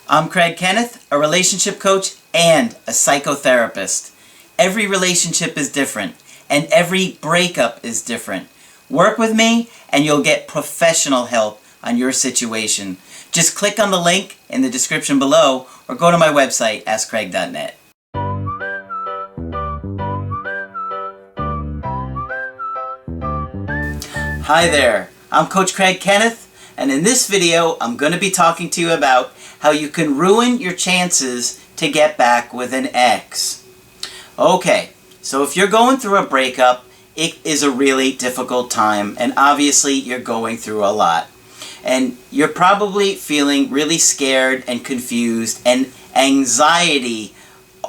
I'm Kenneth, a relationship coach and a psychotherapist. Every relationship is different, and every breakup is different. Work with me, and you'll get professional help on your situation. Just click on the link in the description below, or go to my website, askcraig.net. Hi there, I'm Coach Kenneth, and in this video I'm going to be talking to you about how you can ruin your chances to get back with an ex. Okay, so if you're going through a breakup, it is a really difficult time, and obviously you're going through a lot. And you're probably feeling really scared and confused and anxiety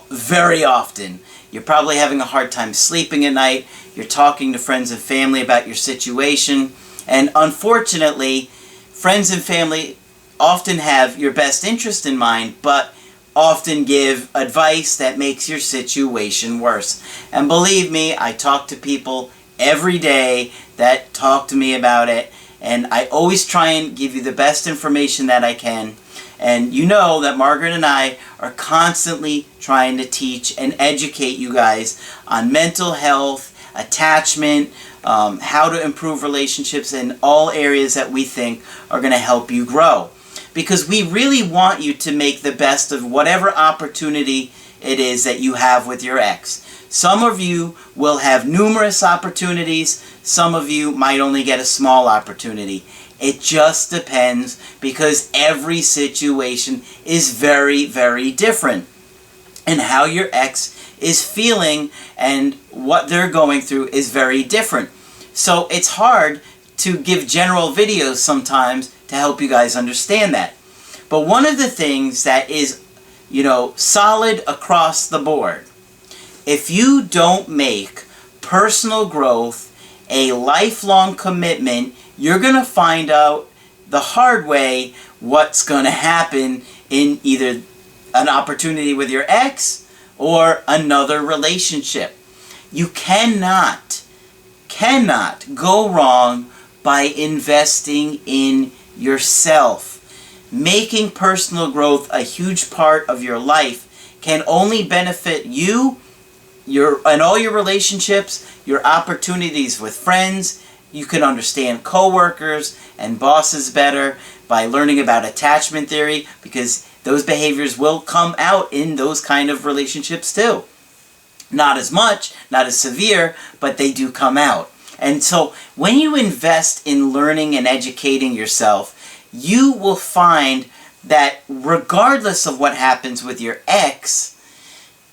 very often. You're probably having a hard time sleeping at night. You're talking to friends and family about your situation. And unfortunately, friends and family often have your best interest in mind, but often give advice that makes your situation worse. And believe me, I talk to people every day that talk to me about it. And I always try and give you the best information that I can. And you know that Margaret and I are constantly trying to teach and educate you guys on mental health, attachment, how to improve relationships in all areas that we think are going to help you grow. Because we really want you to make the best of whatever opportunity it is that you have with your ex. Some of you will have numerous opportunities. Some of you might only get a small opportunity. It just depends, because every situation is very, very different. And how your ex is feeling and what they're going through is very different. So it's hard to give general videos sometimes to help you guys understand that. But one of the things that is, solid across the board, if you don't make personal growth a lifelong commitment, you're going to find out the hard way what's going to happen in either an opportunity with your ex or another relationship. You cannot go wrong by investing in yourself. Making personal growth a huge part of your life can only benefit you, and all your relationships, your opportunities with friends. You can understand coworkers and bosses better by learning about attachment theory, because those behaviors will come out in those kind of relationships too. Not as much, not as severe, but they do come out. And so when you invest in learning and educating yourself, you will find that regardless of what happens with your ex,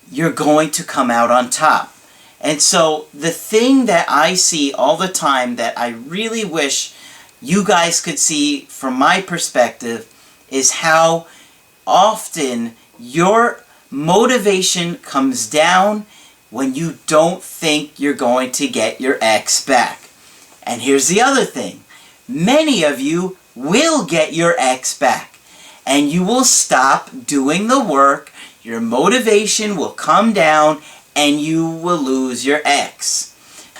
you're going to come out on top. And so the thing that I see all the time that I really wish you guys could see from my perspective is how often your motivation comes down when you don't think you're going to get your ex back. And here's the other thing. Many of you will get your ex back, and you will stop doing the work. Your motivation will come down, and you will lose your ex.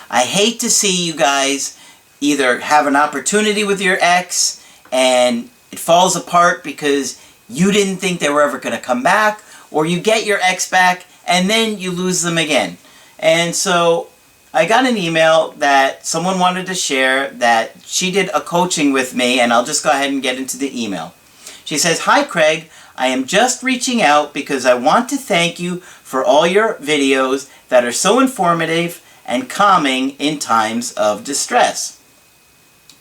I hate to see you guys either have an opportunity with your ex and it falls apart because you didn't think they were ever going to come back, or you get your ex back and then you lose them again. And so I got an email that someone wanted to share that she did a coaching with me, and I'll just go ahead and get into the email. She says, "Hi Craig, I am just reaching out because I want to thank you for all your videos that are so informative and calming in times of distress."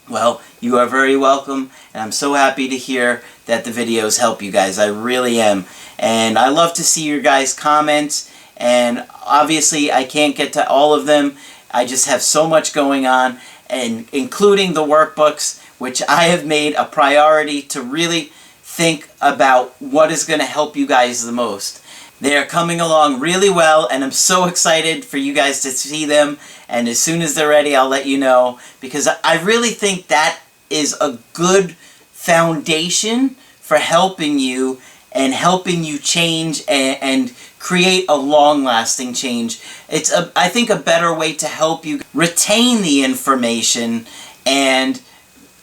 Well, you are very welcome, and I'm so happy to hear that the videos help you guys. I really am. And I love to see your guys' comments, and obviously I can't get to all of them. I just have so much going on, and including the workbooks, which I have made a priority to really think about what is going to help you guys the most. They are coming along really well, and I'm so excited for you guys to see them. And as soon as they're ready, I'll let you know, because I really think that is a good foundation for helping you and helping you change and create a long-lasting change. It's, I think, a better way to help you retain the information and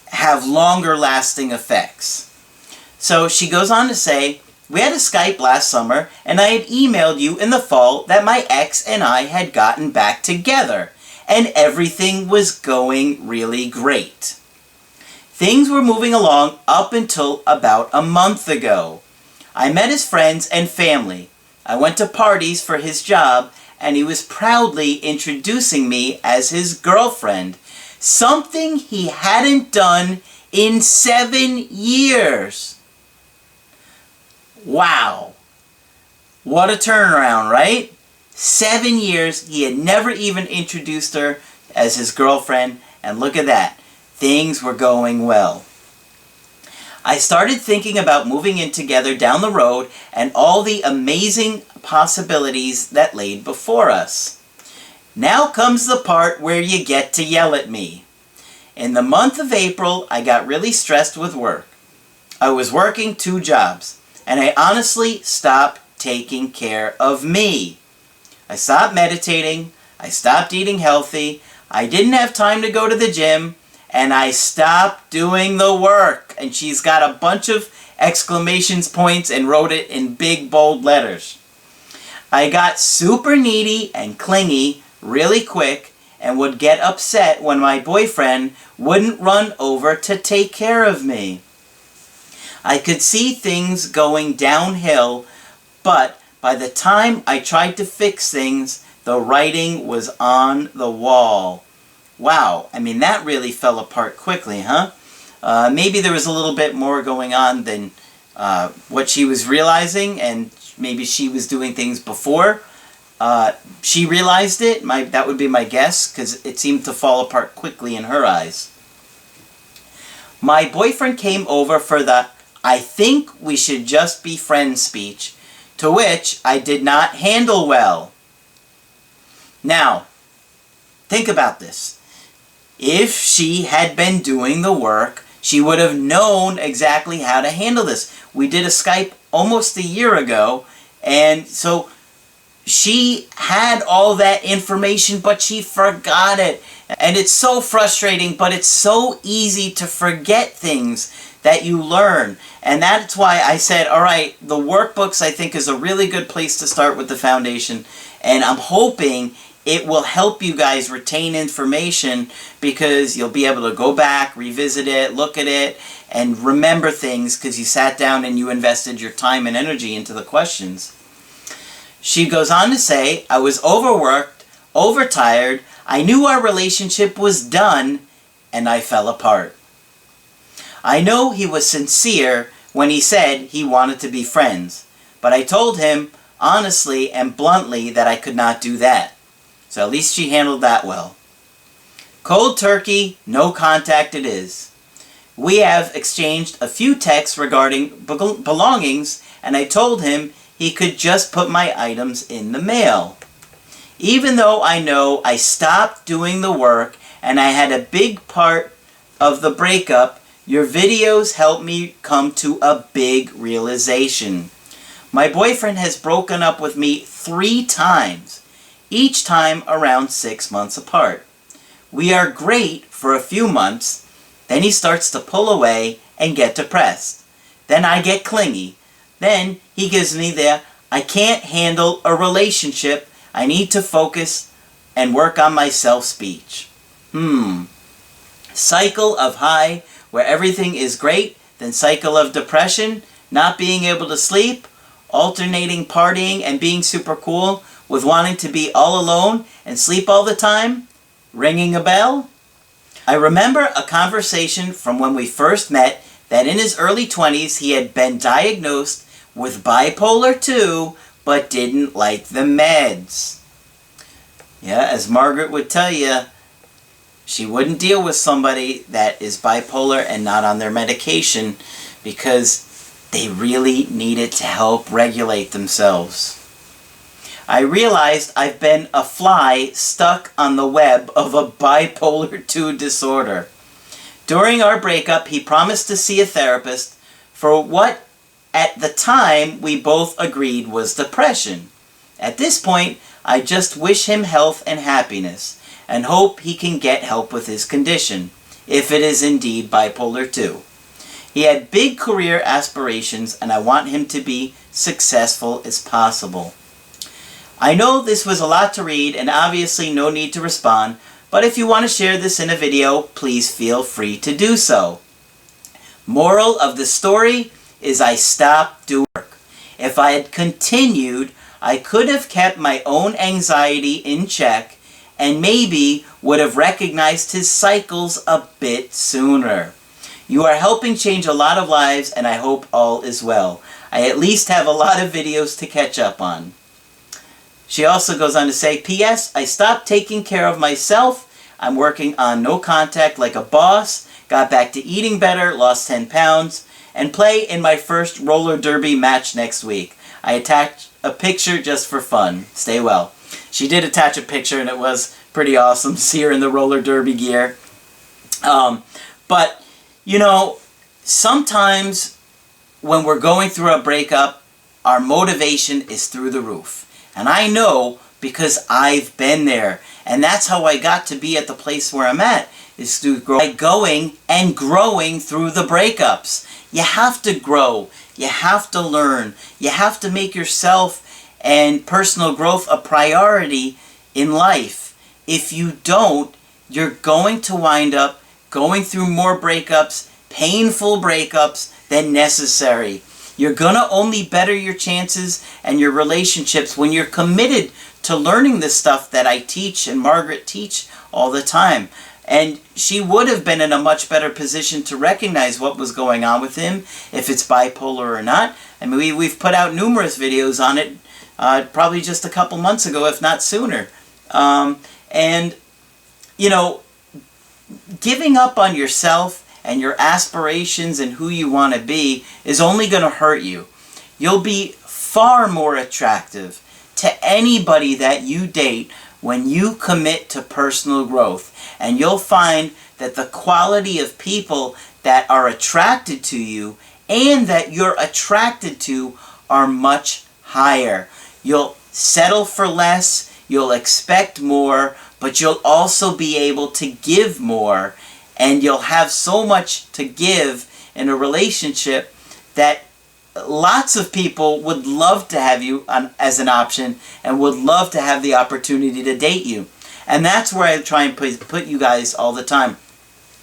have longer-lasting effects. So she goes on to say, We had a Skype last summer, and I had emailed you in the fall that my ex and I had gotten back together, and everything was going really great. Things were moving along up until about a month ago. I met his friends and family. I went to parties for his job, and he was proudly introducing me as his girlfriend, something he hadn't done in 7 years. Wow. What a turnaround, right? 7 years, he had never even introduced her as his girlfriend, and look at that. Things were going well. I started thinking about moving in together down the road and all the amazing possibilities that laid before us. Now comes the part where you get to yell at me. In the month of April, I got really stressed with work. I was working 2 jobs, and I honestly stopped taking care of me. I stopped meditating, I stopped eating healthy, I didn't have time to go to the gym, and I stopped doing the work. And she's got a bunch of exclamation points and wrote it in big bold letters. I got super needy and clingy really quick and would get upset when my boyfriend wouldn't run over to take care of me. I could see things going downhill, but by the time I tried to fix things, the writing was on the wall. Wow, I mean, that really fell apart quickly, huh? Maybe there was a little bit more going on than what she was realizing, and maybe she was doing things before she realized it. That would be my guess, because it seemed to fall apart quickly in her eyes. My boyfriend came over for the "I think we should just be friends" speech, to which I did not handle well. Now, think about this. If she had been doing the work, she would have known exactly how to handle this. We did a Skype almost a year ago, and so she had all that information, but she forgot it. And it's so frustrating, but it's so easy to forget things that you learn. And that's why I said, all right, the workbooks I think is a really good place to start with the foundation. And I'm hoping it will help you guys retain information, because you'll be able to go back, revisit it, look at it, and remember things because you sat down and you invested your time and energy into the questions. She goes on to say, I was overworked, overtired, I knew our relationship was done, and I fell apart. I know he was sincere when he said he wanted to be friends, but I told him honestly and bluntly that I could not do that. So at least she handled that well. Cold turkey, no contact it is. We have exchanged a few texts regarding belongings, and I told him he could just put my items in the mail. Even though I know I stopped doing the work and I had a big part of the breakup, your videos helped me come to a big realization. My boyfriend has broken up with me 3 times, each time around 6 months apart. We are great for a few months, then he starts to pull away and get depressed. Then I get clingy. Then he gives me the "I can't handle a relationship, I need to focus and work on myself" speech. Cycle of high, where everything is great, then cycle of depression, not being able to sleep, alternating partying and being super cool with wanting to be all alone and sleep all the time. Ringing a bell? I remember a conversation from when we first met that in his early 20s he had been diagnosed with bipolar 2 but didn't like the meds. Yeah, as Margaret would tell you, she wouldn't deal with somebody that is bipolar and not on their medication because they really need it to help regulate themselves. I realized I've been a fly stuck on the web of a bipolar 2 disorder. During our breakup, he promised to see a therapist for what at the time we both agreed was depression. At this point, I just wish him health and happiness and hope he can get help with his condition, if it is indeed bipolar 2. He had big career aspirations, and I want him to be successful as possible. I know this was a lot to read, and obviously no need to respond, but if you want to share this in a video, please feel free to do so. Moral of the story is I stopped doing work. If I had continued, I could have kept my own anxiety in check and maybe would have recognized his cycles a bit sooner. You are helping change a lot of lives, and I hope all is well. I at least have a lot of videos to catch up on. She also goes on to say, P.S. I stopped taking care of myself. I'm working on no contact like a boss, got back to eating better, lost 10 pounds, and play in my first roller derby match next week. I attached a picture just for fun. Stay well. She did attach a picture, and it was pretty awesome to see her in the roller derby gear. But, you know, sometimes when we're going through a breakup, our motivation is through the roof. And I know because I've been there. And that's how I got to be at the place where I'm at, is through going and growing through the breakups. You have to grow. You have to learn. You have to make yourself and personal growth a priority in life. If you don't, you're going to wind up going through more breakups, painful breakups than necessary. You're going to only better your chances and your relationships when you're committed to learning the stuff that I teach and Margaret teach all the time. And she would have been in a much better position to recognize what was going on with him, if it's bipolar or not. I mean, we've put out numerous videos on it, probably just a couple months ago, if not sooner. And, you know, giving up on yourself and your aspirations and who you want to be is only going to hurt you. You'll be far more attractive to anybody that you date when you commit to personal growth. And you'll find that the quality of people that are attracted to you and that you're attracted to are much higher. You'll settle for less, you'll expect more, but you'll also be able to give more. And you'll have so much to give in a relationship that lots of people would love to have you as an option and would love to have the opportunity to date you. And that's where I try and put you guys all the time,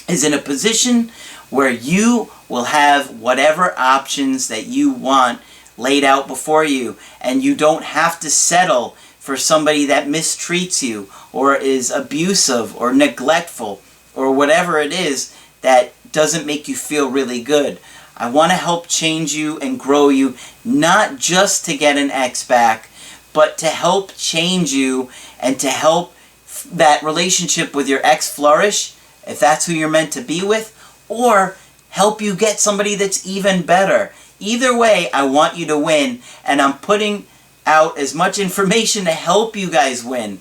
is in a position where you will have whatever options that you want laid out before you. And you don't have to settle for somebody that mistreats you or is abusive or neglectful or whatever it is that doesn't make you feel really good. I want to help change you and grow you, not just to get an ex back, but to help change you and to help that relationship with your ex flourish, if that's who you're meant to be with, or help you get somebody that's even better. Either way, I want you to win, and I'm putting out as much information to help you guys win.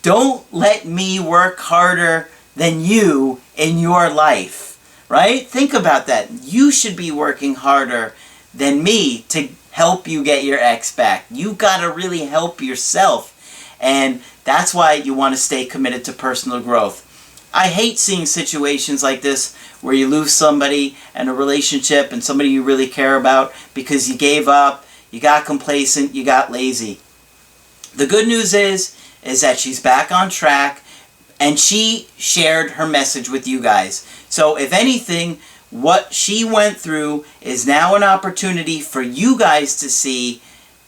Don't let me work harder than you in your life, right? Think about that. You should be working harder than me to help you get your ex back. You got to really help yourself. And that's why you want to stay committed to personal growth. I hate seeing situations like this where you lose somebody in a relationship and somebody you really care about because you gave up, you got complacent, you got lazy. The good news is that she's back on track and she shared her message with you guys. So if anything, what she went through is now an opportunity for you guys to see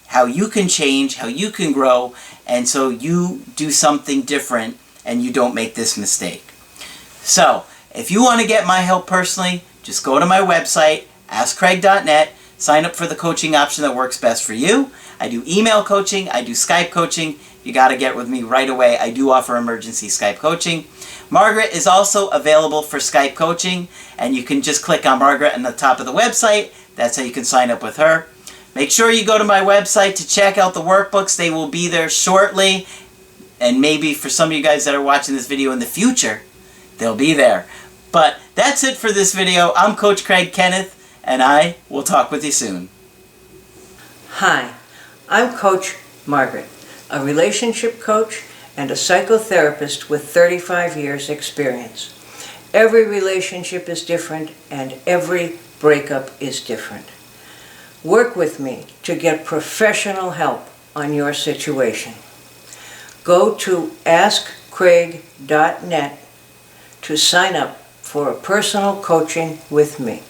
how you can change, how you can grow, and so you do something different and you don't make this mistake. So, if you want to get my help personally, just go to my website, askcraig.net, sign up for the coaching option that works best for you. I do email coaching, I do Skype coaching. You got to get with me right away. I do offer emergency Skype coaching. Margaret is also available for Skype coaching, and you can just click on Margaret on the top of the website. That's how you can sign up with her. Make sure you go to my website to check out the workbooks. They will be there shortly, and maybe for some of you guys that are watching this video in the future, they'll be there. But that's it for this video. I'm Coach Craig Kenneth, and I will talk with you soon. Hi, I'm Coach Margaret, a relationship coach and a psychotherapist with 35 years experience. Every relationship is different and every breakup is different. Work with me to get professional help on your situation. Go to askcraig.net to sign up for a personal coaching with me.